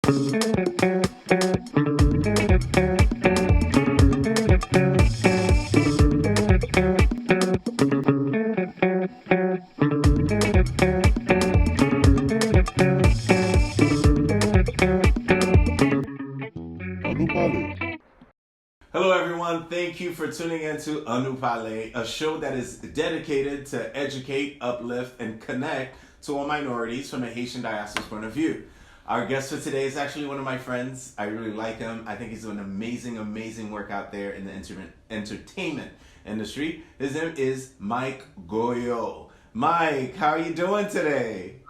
Nou Palé. Hello, everyone. Thank you for tuning into Nou Palé, a show that is dedicated to educate, uplift, and connect to all minorities from a Haitian diaspora's point of view. Our guest for today is actually one of my friends. I really like him. I think he's doing amazing work out there in the entertainment industry. His name is Mike Gauyo. Mike, how are you doing today?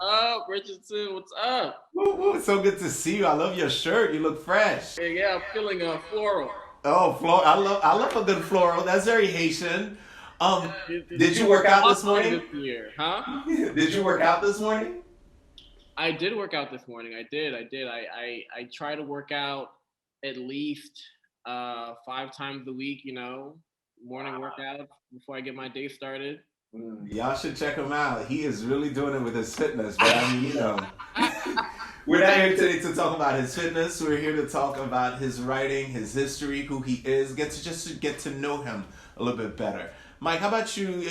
Richardson, what's up? Woo, woo, it's so good to see you. I love your shirt. You look fresh. Yeah, I'm feeling floral. Oh, floral! I love a good floral. That's very Haitian. Did you You work work out out this morning? this year, huh? Did you work out this morning? I did work out this morning. I did. I try to work out at least 5 times a week. Morning workouts before I get my day started. Y'all should check him out. He is really doing it with his fitness, but I mean, we're not here today to talk about his fitness. We're here to talk about his writing, his history, who he is, get to know him a little bit better. Mike, how about you?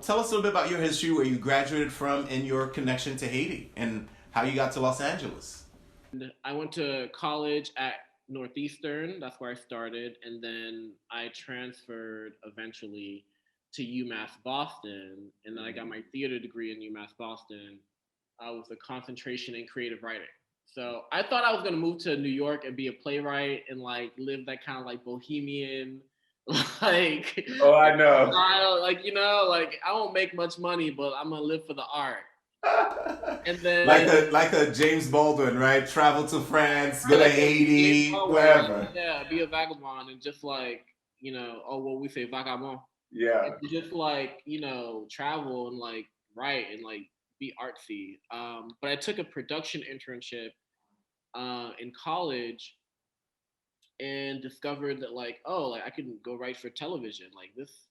Tell us a little bit about your history, where you graduated from, and your connection to Haiti, and how you got to Los Angeles. And I went to college at Northeastern. That's where I started, and then I transferred eventually to UMass Boston, and then I got my theater degree in UMass Boston with a concentration in creative writing. So I thought I was gonna move to New York and be a playwright and like live that kind of like bohemian, like Oh, I know. style, like I won't make much money, but I'm gonna live for the art. And like then a James Baldwin, right? Travel to France, go to Haiti, wherever. yeah, be a vagabond and just like what we say vagabond. Yeah. And to just like travel and like write and like be artsy. But I took a production internship in college and discovered that like like I can go write for television. Like this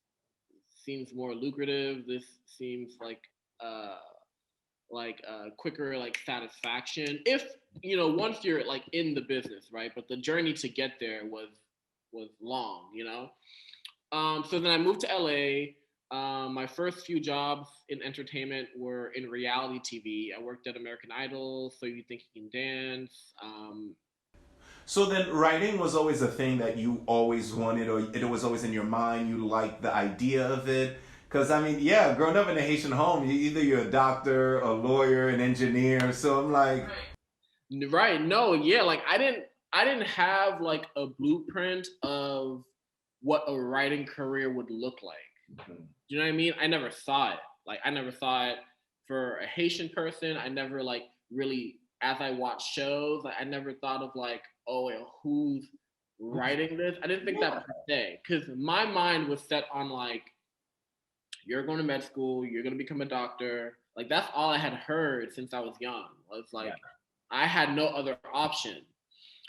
seems more lucrative. This seems uh quicker like satisfaction if once you're like in the business, right? But the journey to get there was long. So then I moved to LA. My first few jobs in entertainment were in reality TV. I worked at American Idol, So You Think You Can Dance. So then, writing was always a thing that you always wanted, or it was always in your mind. You liked the idea of it, because I mean, yeah, growing up in a Haitian home, you're a doctor, a lawyer, an engineer. So I'm like, Right. No, yeah, like I didn't have like a blueprint of what a writing career would look like. You know what I mean? I never saw it. Like I never saw it for a Haitian person. I never like really as I watched shows, like, I never thought of like, oh, well, who's writing this? I didn't think yeah, that per se. Cause my mind was set on like, you're going to med school, you're gonna become a doctor. Like that's all I had heard since I was young. Was like I had no other option.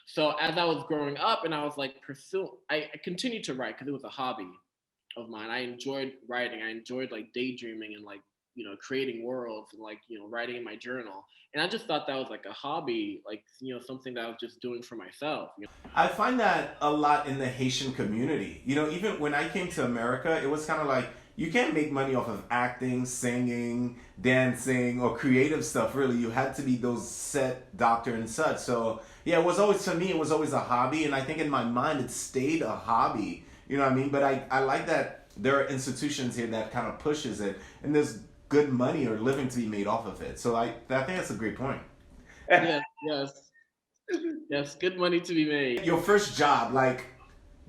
So as I was growing up and I was like I continued to write because it was a hobby of mine. I enjoyed writing. I enjoyed like daydreaming and like creating worlds and like writing in my journal. And I just thought that was like a hobby, like something that I was just doing for myself. I find that a lot in the Haitian community. Even when I came to America, it was kind of like you can't make money off of acting, singing, dancing, or creative stuff. Really, you had to be those set doctor and such. So yeah, it was always for me. It was always a hobby, and I think in my mind it stayed a hobby. You know what I mean? But I like that there are institutions here that kind of pushes it, and there's good money or living to be made off of it. So I think that's a great point. Yes, yes, yes. Good money to be made. Your first job, like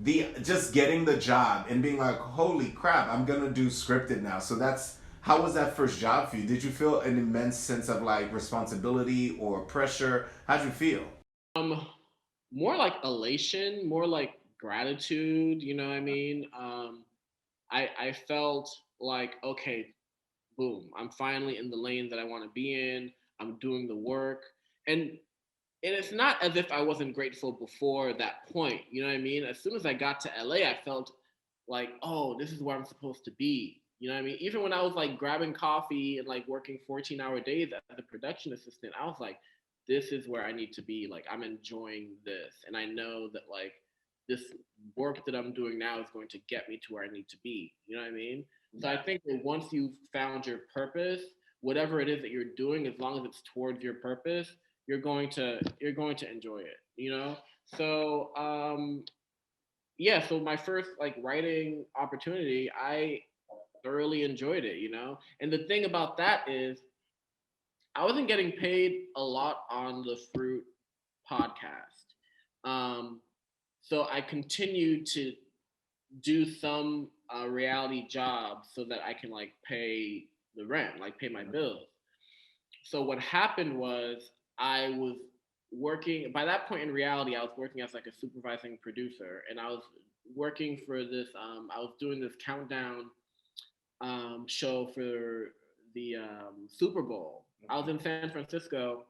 the just getting the job and being like, holy crap, I'm gonna do scripted now. So that's how was that first job for you? Did you feel an immense sense of like responsibility or pressure? How'd you feel? More like elation, more like gratitude. You know what I mean? I felt like okay, boom, I'm finally in the lane that I want to be in. I'm doing the work. And it's not as if I wasn't grateful before that point. You know what I mean? As soon as I got to LA, I felt like, oh, this is where I'm supposed to be. You know what I mean? Even when I was like grabbing coffee and like working 14-hour days as a production assistant, I was like, this is where I need to be. Like, I'm enjoying this, and I know that like this work that I'm doing now is going to get me to where I need to be. You know what I mean? So I think that once you've found your purpose, whatever it is that you're doing, as long as it's towards your purpose, you're going to enjoy it. You know? So yeah, so my first like writing opportunity, I thoroughly enjoyed it, you know? And the thing about that is I wasn't getting paid a lot on the Fruit podcast. Um, so I continued to do some reality jobs so that I can like pay the rent, like pay my bills. So what happened was I was working by that point in reality, I was working as like a supervising producer, and I was working for this I was doing this countdown show for the Super Bowl. I was in San Francisco,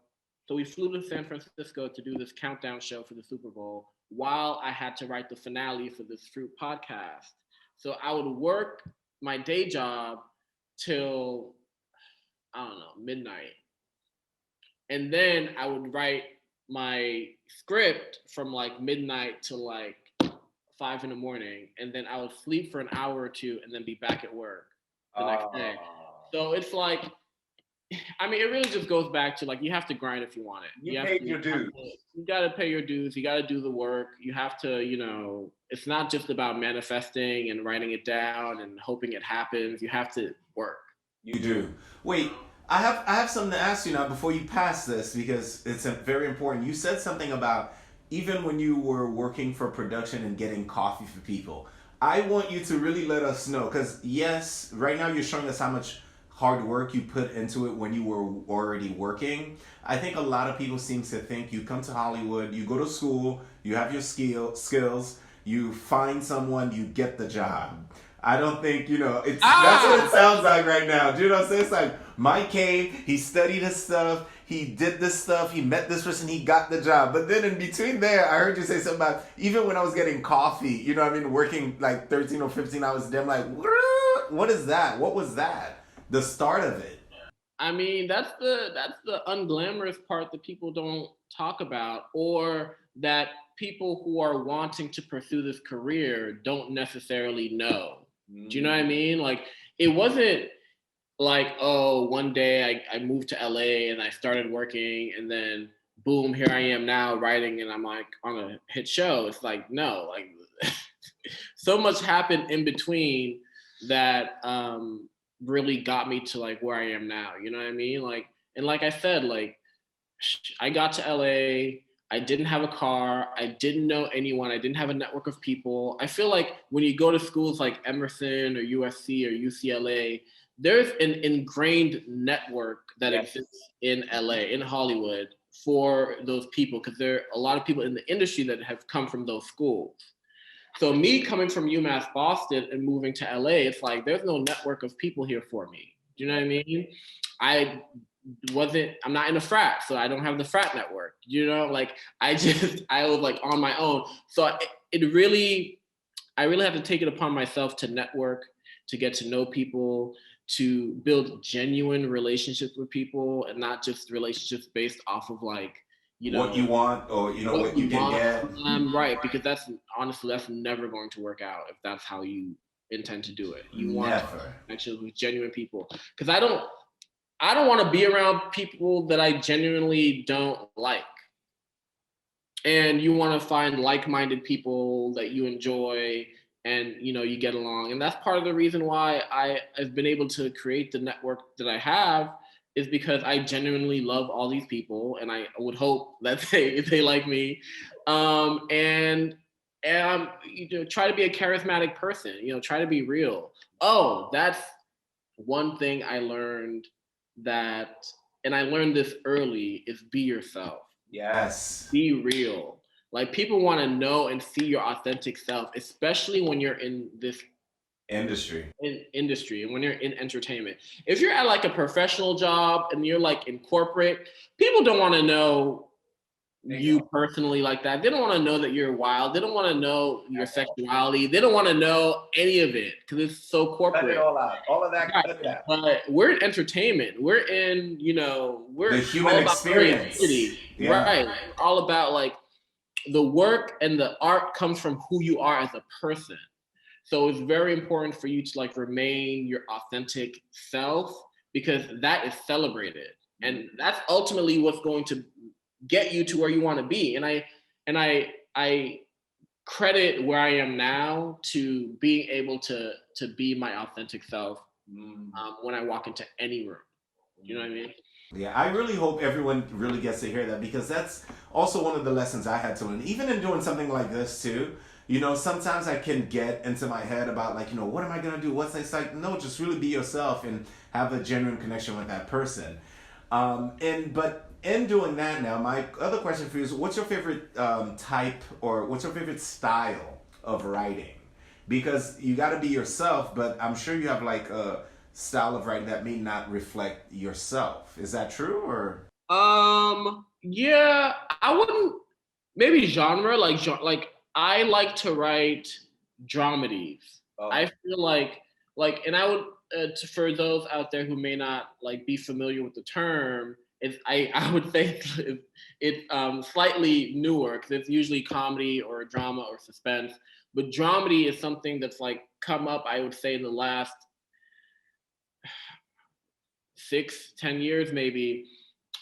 so we flew to San Francisco to do this countdown show for the Super Bowl while I had to write the finale for this Fruit podcast. So I would work my day job till, I don't know, midnight, and then I would write my script from like midnight to like 5 in the morning, and then I would sleep for an hour or two, and then be back at work the next day. So it's like, I mean, it really just goes back to like you have to grind if you want it. You paid your dues. You got to pay your dues. You got to do the work. You have to, it's not just about manifesting and writing it down and hoping it happens. You have to work. You do. Wait, I have something to ask you now before you pass this because it's very important. You said something about even when you were working for production and getting coffee for people. I want you to really let us know because yes, right now you're showing us how much hard work you put into it when you were already working. I think a lot of people seem to think you come to Hollywood, you go to school, you have your skills, you find someone, you get the job. I don't think, that's what it sounds like right now. Do you know what I'm saying? It's like Mike came, he studied his stuff, he did this stuff, he met this person, he got the job. But then in between there, I heard you say something about even when I was getting coffee, working like 13 or 15 hours a day, I'm like, what is that? What was that? The start of it. I mean, that's the unglamorous part that people don't talk about, or that people who are wanting to pursue this career don't necessarily know. Do you know what I mean? Like, it wasn't like, oh, one day I moved to LA and I started working, and then boom, here I am now writing, and I'm like on a hit show. It's like, no, like so much happened in between that really got me to like where I am now. You know what I mean? Like, and like I said, like I got to LA, I didn't have a car, I didn't know anyone, I didn't have a network of people. I feel like when you go to schools like Emerson or USC or UCLA, there's an ingrained network that exists in LA, in Hollywood, for those people, because there are a lot of people in the industry that have come from those schools. So me coming from UMass Boston and moving to LA, it's like there's no network of people here for me. Do you know what I mean? I'm not in a frat, so I don't have the frat network. Like I was like on my own. So I really have to take it upon myself to network, to get to know people, to build genuine relationships with people, and not just relationships based off of like, what you want or what you can get. Right, because that's never going to work out if that's how you intend to do it. You want connections with genuine people, because I don't want to be around people that I genuinely don't like. And you want to find like-minded people that you enjoy and you get along. And that's part of the reason why I have been able to create the network that I have, is because I genuinely love all these people, and I would hope that they like me. And try to be a charismatic person, try to be real. Oh, that's one thing I learned, and I learned this early, is be yourself. Yes. Be real. Like, people want to know and see your authentic self, especially when you're in this industry and when you're in entertainment. If you're at like a professional job and you're like in corporate, people don't want to know you personally like that. They don't want to know that you're wild. They don't want to know your sexuality. They don't want to know any of it because it's so corporate. Cut it all out. All of that, right. cut that. But we're in entertainment. We're in, we're the human experience. Yeah. Right. We're all about like the work and the art comes from who you are as a person. So it's very important for you to like remain your authentic self because that is celebrated. And that's ultimately what's going to get you to where you want to be. And I credit where I am now to being able to be my authentic self when I walk into any room. You know what I mean? Yeah, I really hope everyone really gets to hear that because that's also one of the lessons I had to learn. Even in doing something like this too, sometimes I can get into my head about like, what am I gonna do? What's it's like? No, just really be yourself and have a genuine connection with that person. But in doing that now, my other question for you is, what's your favorite type or what's your favorite style of writing? Because you got to be yourself, but I'm sure you have like a style of writing that may not reflect yourself. Is that true or? Yeah, I wouldn't. Maybe genre like I like to write dramedies. Oh. I feel like, and I would for those out there who may not like be familiar with the term, I would say it's slightly newer because it's usually comedy or drama or suspense. But dramedy is something that's like come up, I would say, in the last 6-10 years maybe.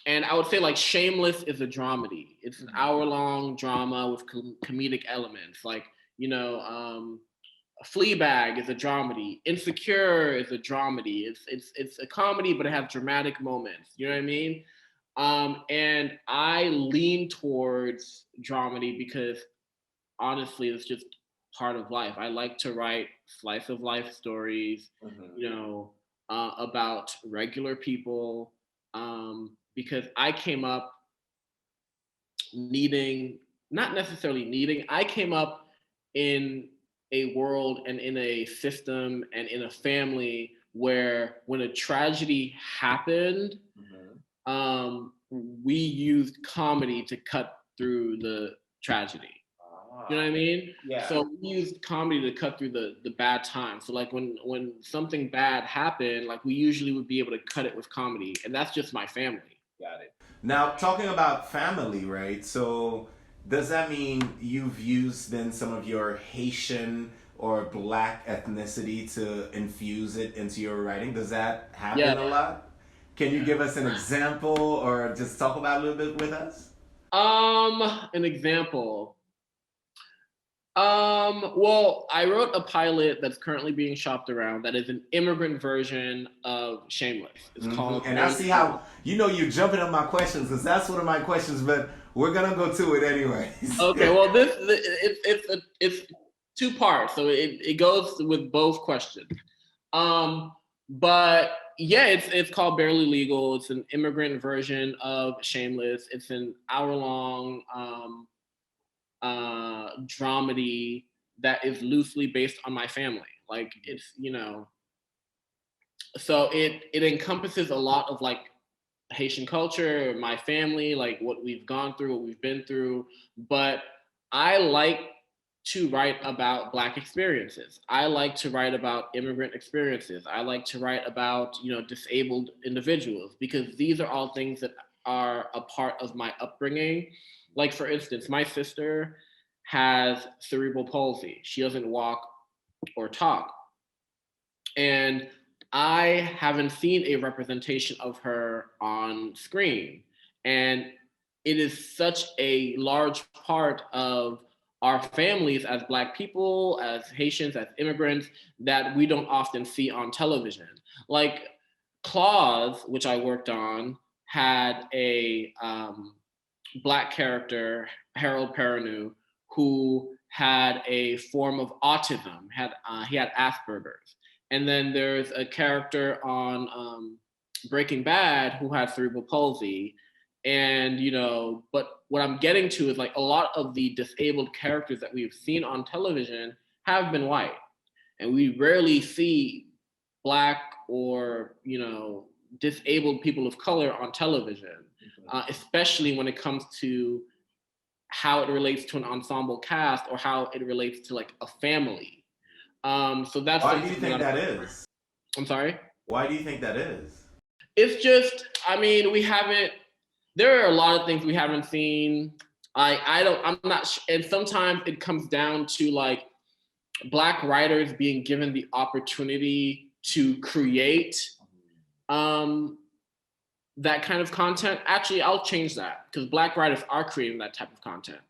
And I would say like Shameless is a dramedy. It's an hour-long drama with comedic elements. Like, Fleabag is a dramedy. Insecure is a dramedy. It's a comedy, but it has dramatic moments. You know what I mean? And I lean towards dramedy because honestly, it's just part of life. I like to write slice of life stories, about regular people. Because I came up I came up in a world and in a system and in a family where when a tragedy happened, we used comedy to cut through the tragedy. You know what I mean? Yeah. So we used comedy to cut through the bad times. So like when something bad happened, like we usually would be able to cut it with comedy. And that's just my family. Got it. Now, talking about family, right? So does that mean you've used then some of your Haitian or Black ethnicity to infuse it into your writing? Does that happen a lot? Can you give us an example or just talk about it a little bit with us? An example. Well, I wrote a pilot that's currently being shopped around that is an immigrant version of Shameless. It's called. And I see how you're jumping on my questions because that's one of my questions, but we're gonna go to it anyway. Okay, well, it's two parts, so it goes with both questions. But yeah, it's called Barely Legal. It's an immigrant version of Shameless. It's an hour-long dramedy that is loosely based on my family. Like it's, so it encompasses a lot of like Haitian culture, my family, like what we've gone through, what we've been through. But I like to write about Black experiences. I like to write about immigrant experiences. I like to write about, disabled individuals because these are all things that are a part of my upbringing. Like, for instance, my sister has cerebral palsy. She doesn't walk or talk. And I haven't seen a representation of her on screen. And it is such a large part of our families as Black people, as Haitians, as immigrants, that we don't often see on television. Like Claws, which I worked on, had a Black character, Harold Perrineau, who had a form of autism. He had Asperger's. And then there's a character on Breaking Bad who had cerebral palsy. And, but what I'm getting to is like a lot of the disabled characters that we've seen on television have been white. And we rarely see Black or, disabled people of color on television, especially when it comes to how it relates to an ensemble cast or how it relates to like a family. So that's Why do you think that is? I'm sorry? Why do you think that is? It's just, I mean, we haven't, there are a lot of things we haven't seen. I'm not, and sometimes it comes down to like Black writers being given the opportunity to create that kind of content. Actually, I'll change that because Black writers are creating that type of content.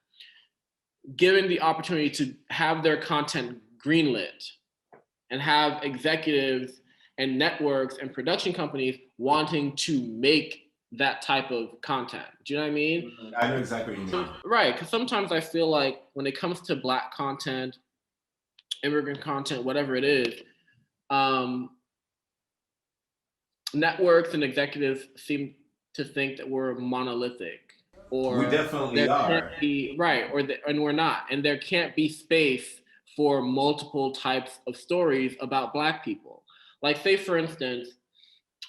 Given the opportunity to have their content greenlit and have executives and networks and production companies wanting to make that type of content. Do you know what I mean? I know exactly what you mean. So, right, because sometimes I feel like when it comes to Black content, immigrant content, whatever it is, networks and executives seem to think that we're monolithic, or we definitely are. And we're not, and there can't be space for multiple types of stories about Black people. Like, say for instance,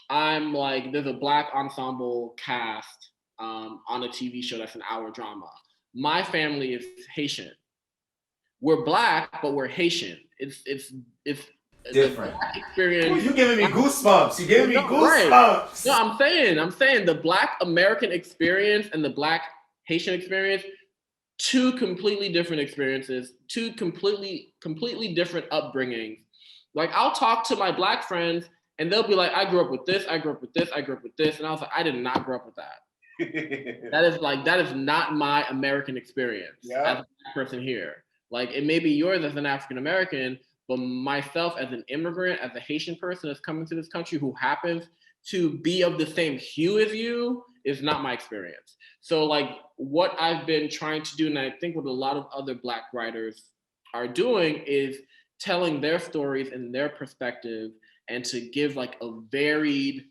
I'm like, there's a Black ensemble cast on a TV show that's an hour drama. My family is Haitian. We're Black, but we're Haitian. It's different experience. Ooh, you're giving me goosebumps. You're giving me goosebumps. No, I'm saying the Black American experience and the Black Haitian experience, two completely different experiences, two completely different upbringings. Like, I'll talk to my Black friends and they'll be like, I grew up with this, I grew up with this, I grew up with this. And I was like, I did not grow up with that. that is not my American experience as a Black person here. Like, it may be yours as an African American, but myself as an immigrant, as a Haitian person that's coming to this country who happens to be of the same hue as you is not my experience. So like, what I've been trying to do, and I think what a lot of other Black writers are doing, is telling their stories and their perspective, and to give like a varied,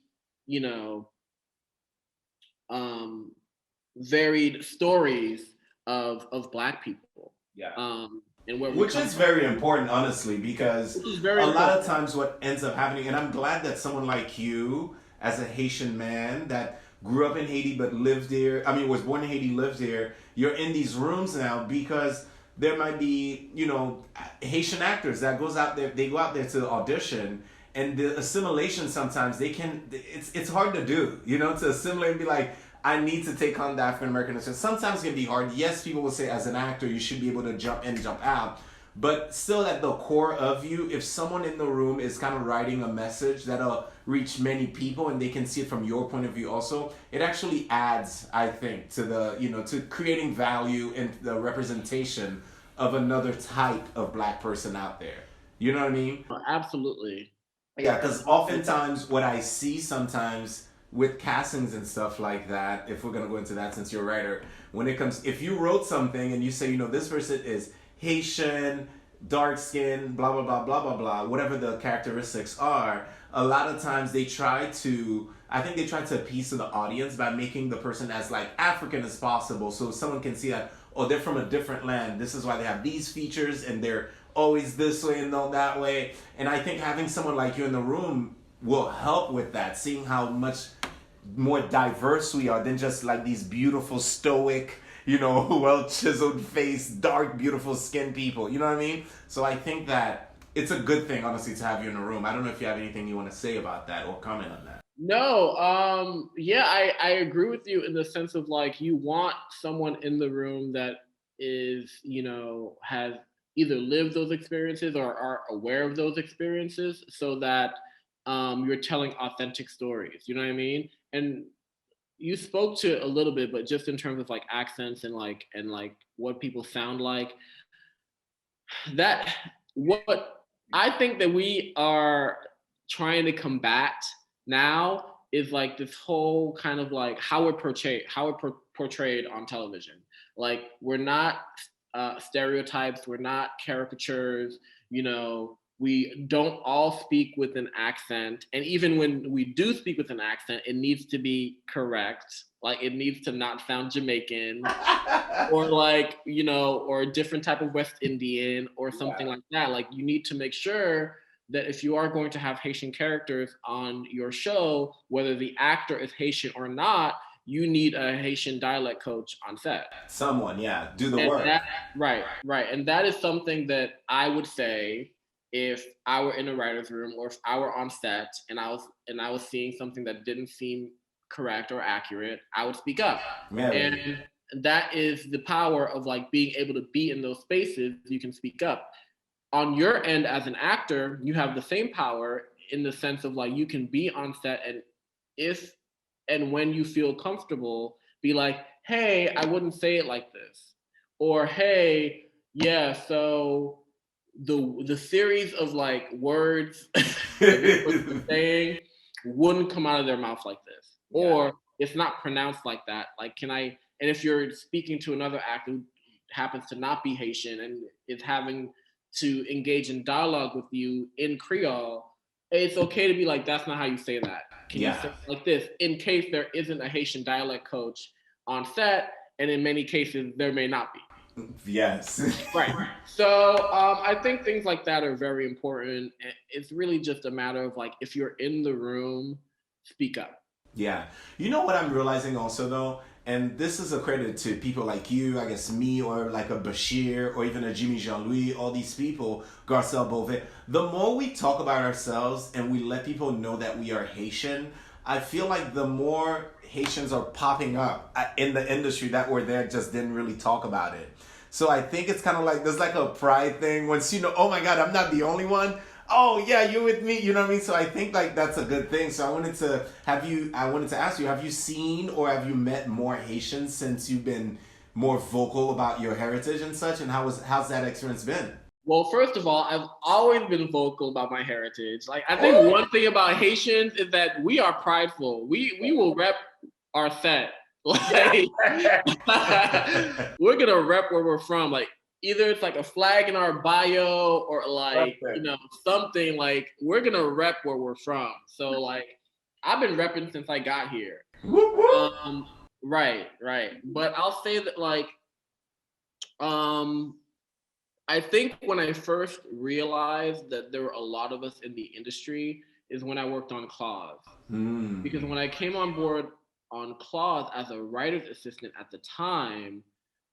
varied stories of Black people. Yeah. And which is very important, honestly, because a lot of times what ends up happening, and I'm glad that someone like you, as a Haitian man that grew up in Haiti but lived here, was born in Haiti, lived here, you're in these rooms now because there might be, Haitian actors that go out there to audition, and the assimilation sometimes it's hard to do, to assimilate and be like, I need to take on the African American experience. Sometimes it can be hard. Yes, people will say as an actor, you should be able to jump in, jump out. But still at the core of you, if someone in the room is kind of writing a message that'll reach many people and they can see it from your point of view also, it actually adds, I think, to the, to creating value and the representation of another type of Black person out there. You know what I mean? Absolutely. Yeah, because oftentimes what I see sometimes with castings and stuff like that, if we're going to go into that since you're a writer, when it comes, if you wrote something and you say, this person is Haitian, dark skin, blah, blah, blah, blah, blah, blah, whatever the characteristics are, a lot of times they try to appease to the audience by making the person as like African as possible. So someone can see that, oh, they're from a different land. This is why they have these features and they're always this way and not that way. And I think having someone like you in the room will help with that, seeing how much more diverse we are than just like these beautiful stoic, well chiseled face, dark, beautiful skinned people. You know what I mean? So I think that it's a good thing, honestly, to have you in the room. I don't know if you have anything you want to say about that or comment on that. No, yeah, I agree with you in the sense of like, you want someone in the room that is, has either lived those experiences or are aware of those experiences, so that you're telling authentic stories. You know what I mean? And you spoke to a little bit, but just in terms of like accents and like what people sound like, that what I think that we are trying to combat now is like this whole kind of like how we're portrayed on television. Like, we're not stereotypes, we're not caricatures, we don't all speak with an accent. And even when we do speak with an accent, it needs to be correct. Like, it needs to not sound Jamaican or like, or a different type of West Indian or something like that. Like, you need to make sure that if you are going to have Haitian characters on your show, whether the actor is Haitian or not, you need a Haitian dialect coach on set. Someone, yeah, do the And work. right. And that is something that I would say if I were in a writer's room or if I were on set and I was seeing something that didn't seem correct or accurate, I would speak up. Mary. And that is the power of like being able to be in those spaces. You can speak up. On your end as an actor, you have the same power in the sense of like you can be on set and if and when you feel comfortable, be like, hey, I wouldn't say it like this. Or hey, yeah, so the series of like words that saying wouldn't come out of their mouth like this. Yeah. Or it's not pronounced like that. Like, can I, and if you're speaking to another actor who happens to not be Haitian and is having to engage in dialogue with you in Creole, it's okay to be like, that's not how you say that. Can you say it like this? In case there isn't a Haitian dialect coach on set, and in many cases, there may not be. Yes. Right. So I think things like that are very important. It's really just a matter of like, if you're in the room, speak up. Yeah. You know what I'm realizing also though, and this is a credit to people like you, I guess me, or like a Bechir, or even a Jimmy Jean-Louis, all these people, Garcelle Beauvais. The more we talk about ourselves and we let people know that we are Haitian, I feel like the more Haitians are popping up in the industry that were there just didn't really talk about it. So I think it's kind of like, there's like a pride thing. Once you know, oh my God, I'm not the only one. Oh yeah, you're with me. You know what I mean? So I think like that's a good thing. So I wanted to ask you, have you seen or have you met more Haitians since you've been more vocal about your heritage and such? And how's that experience been? Well, first of all, I've always been vocal about my heritage. Like, I think one thing about Haitians is that we are prideful. We will rep our set. Like, we're gonna rep where we're from. Like, either it's like a flag in our bio or like, you know, something like we're gonna rep where we're from. So like, I've been repping since I got here. Right. But I'll say that like, I think when I first realized that there were a lot of us in the industry is when I worked on Claws. Because when I came on board on Claws as a writer's assistant at the time,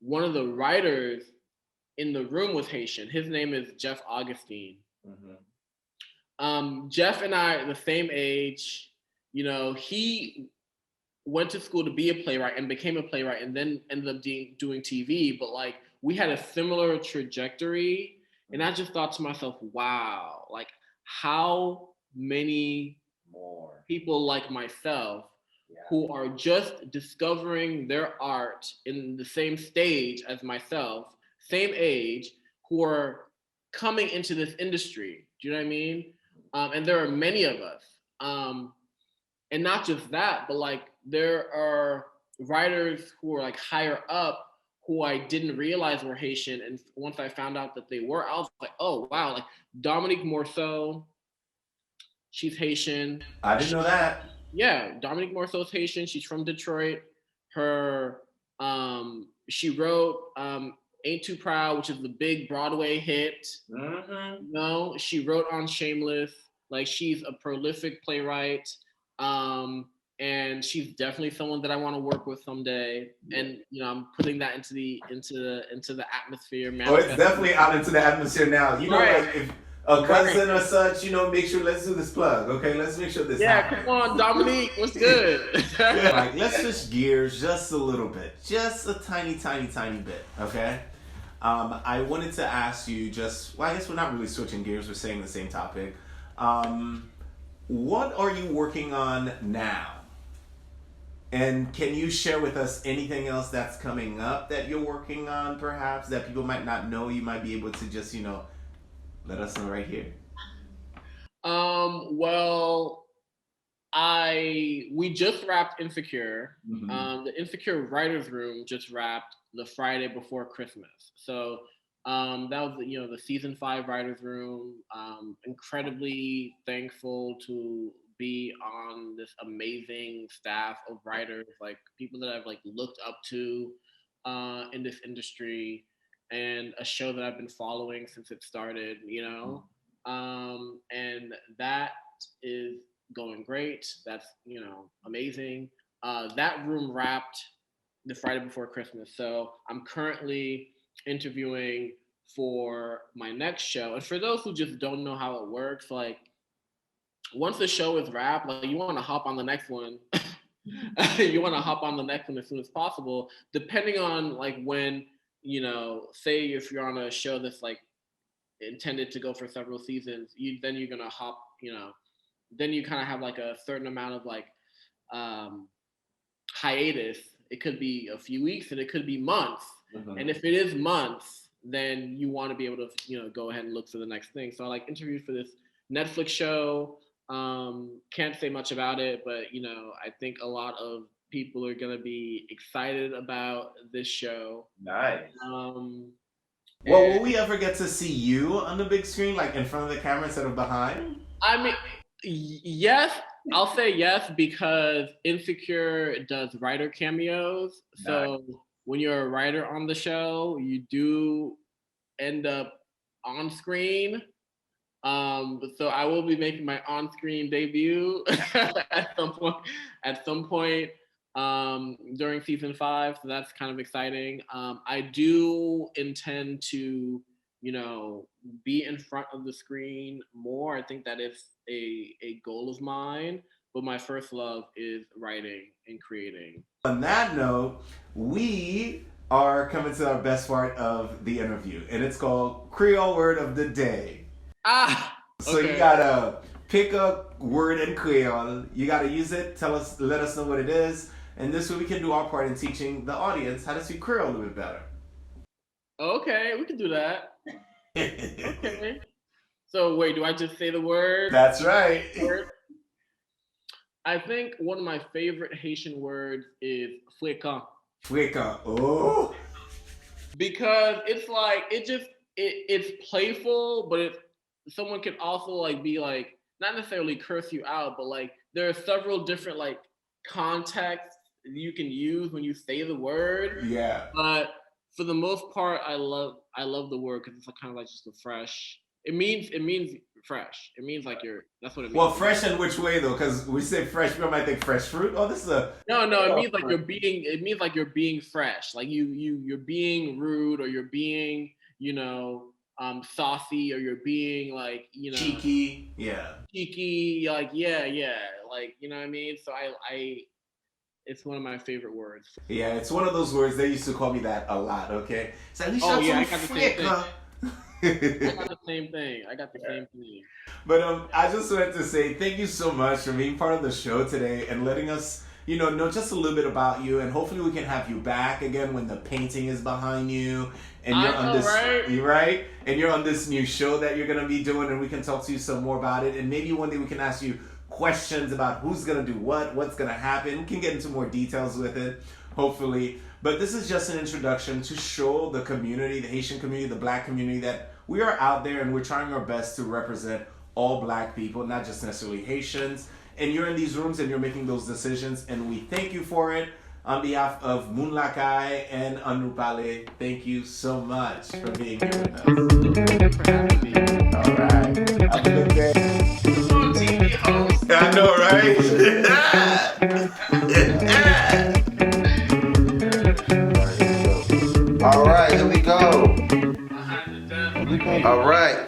one of the writers in the room was Haitian. His name is Jeff Augustine. Jeff and I are the same age. You know, he went to school to be a playwright and became a playwright and then ended up doing TV. But like, we had a similar trajectory. And I just thought to myself, wow, like how many more people like myself who are just discovering their art in the same stage as myself, same age, who are coming into this industry. Do you know what I mean? And there are many of us. And not just that, but like there are writers who are like higher up who I didn't realize were Haitian. And once I found out that they were, I was like, oh, wow. Like Dominique Morceau, she's Haitian. I didn't know that. Yeah, Dominique Morceau's Haitian. She's from Detroit. She wrote Ain't Too Proud, which is the big Broadway hit. No, she wrote on Shameless. Like she's a prolific playwright. And she's definitely someone that I want to work with someday. And you know, I'm putting that into the atmosphere. Oh, it's definitely out into the atmosphere now. You know, like if a cousin or such, you know, make sure let's do this plug. Okay, let's make sure this. Come on, Dominique, what's good? Like let's switch gears just a little bit, just a tiny bit. Okay. I wanted to ask you I guess we're not really switching gears. We're saying the same topic. What are you working on now? And can you share with us anything else that's coming up that you're working on, perhaps, that people might not know? You might be able to just, you know, let us know right here. Well, we just wrapped Insecure. The Insecure writers room just wrapped the Friday before Christmas. So that was, you know, the season 5 writers room. Incredibly thankful to be on this amazing staff of writers, like people that I've like looked up to in this industry, and a show that I've been following since it started, you know. And that is going great. That's, you know, amazing. That room wrapped the Friday before Christmas. So I'm currently interviewing for my next show. And for those who just don't know how it works, like once the show is wrapped, like you want to hop on the next one. You want to hop on the next one as soon as possible, depending on like when, say if you're on a show that's like intended to go for several seasons, you're gonna hop, then you kind of have like a certain amount of like hiatus. It could be a few weeks and it could be months. Mm-hmm. And if it is months, then you want to be able to, go ahead and look for the next thing. So I like interviewed for this Netflix show. Can't say much about it, but I think a lot of people are gonna be excited about this show. Nice. Well, will we ever get to see you on the big screen, like in front of the camera instead of behind? I mean, yes. I'll say yes because Insecure does writer cameos. Nice. So when you're a writer on the show, you do end up on screen. So I will be making my on-screen debut at some point during season 5. So that's kind of exciting. I do intend to, be in front of the screen more. I think that is a goal of mine, but my first love is writing and creating. On that note, we are coming to our best part of the interview, and it's called Creole Word of the Day. So okay. You gotta pick a word in Creole. You gotta use it. Let us know what it is, and this way we can do our part in teaching the audience how to speak Creole a little bit better. Okay, we can do that. Okay. So wait, do I just say the word? That's right. I think one of my favorite Haitian words is fréquent. Fréquent. Oh. Because it's like it's playful, but someone can also like be like not necessarily curse you out, but like there are several different like contexts you can use when you say the word. Yeah. But for the most part, I love the word because it's kind of like just a fresh. It means fresh. It means like that's what it means. Well, fresh in which way though? Because we say fresh, people might think fresh fruit. Oh, this is a no. It means like It means like you're being fresh. Like you're being rude, or you're being saucy, or you're being like cheeky. Yeah. Cheeky. Like yeah. Like what I mean. So I it's one of my favorite words. Yeah, it's one of those words. They used to call me that a lot. Okay. So at least I got the same thing. I got the same thing. But I just wanted to say thank you so much for being part of the show today and letting us, know just a little bit about you, and hopefully we can have you back again when the painting is behind you and you're on this right? And you're on this new show that you're gonna be doing, and we can talk to you some more about it, and maybe one day we can ask you questions about who's gonna do what's gonna happen. We can get into more details with it, hopefully. But this is just an introduction to show the community, the Haitian community, the Black community, that we are out there and we're trying our best to represent all Black people, not just necessarily Haitians. And you're in these rooms and you're making those decisions, and we thank you for it. On behalf of Moun Lakai and Nou Palé, thank you so much for being here with us. Thank you for having me. All right. Have a good day. I know, right? All right, here we go. All right.